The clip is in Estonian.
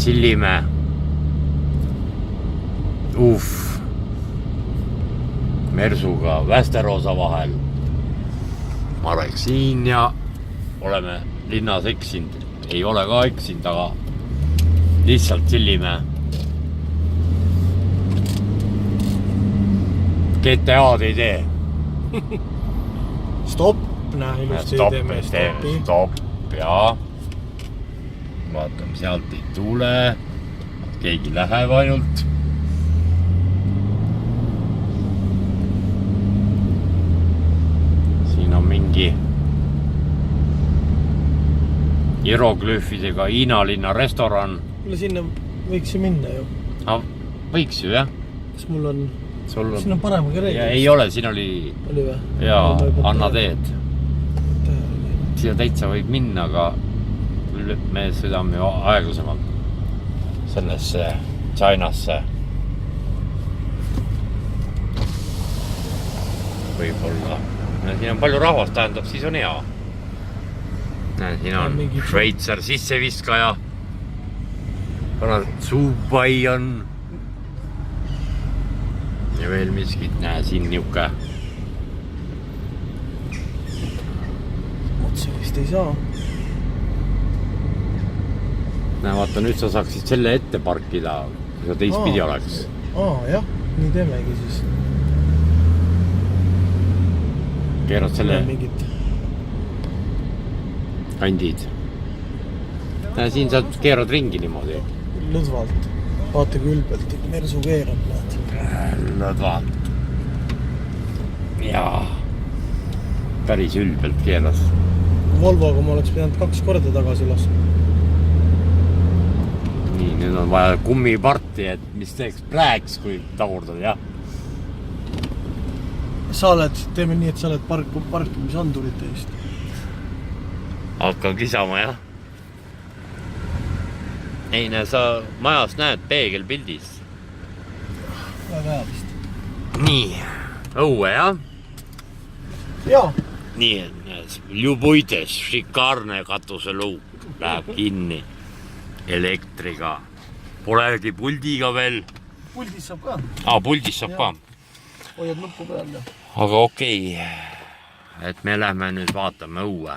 chillime. Mersuga Västeroosa vahel. Marek siin ja oleme linnas eksinud. Ei ole ka eksinud, aga lihtsalt chillime. GTA-d ei tee. Stopp, näe, ilusti teeme stoppi. Stopp ja vaatame, sealt ei tule. Keegi läheb ainult. Siin on mingi hieroglüüfidega Hiinalinna restoran. Kuule, sinna võiks ju minna ju. Võiks ju, jah. Kas mul on... Siin on paremaga reegel. Ei ole, siin oli... Oli või? Jaa, anna teed. Siia täitsa võib minna, aga me sõidame ju aeglasemalt sellesse Chinasse. Võib-olla. Siin on palju rahvast, tähendab, siis on hea. Siin on Šveitser sisseviskaja. Suupai on. Ja veel miskit, näe, siin niuke. Otse vist ei saa. Näe, vaata, nüüd sa saaksid selle ette parkida, kui sa teistpidi oleks. Jah, nii teemegi siis. Keerad selle kandid. Näe, siin saad keerad ringi niimoodi. Lõdvalt. Vaata kui ülbelt, Mersu keerab, näed. Lõdvalt. Jaa. Päris ülbelt keeras. Volvoga ma oleks pidanud 2 korda tagasi laskma. Nii, nüüd on vaja kummiparti, et mis teeks plääks, kui tagurdad, jah. Sa oled, teeme nii, et sa oled parkimisandurit eest. Hakkan kisama, jah. Ei, näe, sa majas näed peegelpildis. Väga hea vist. Nii, õue, jah? Jaa. Nii, Ljubuides, šikaarne katuseluuk läheb kinni elektriga. Polegi puldiga veel. Puldis saab ka. Puldis saab ka. Hoiad nuppu peal. Aga okei, et me lähme nüüd vaatame õue.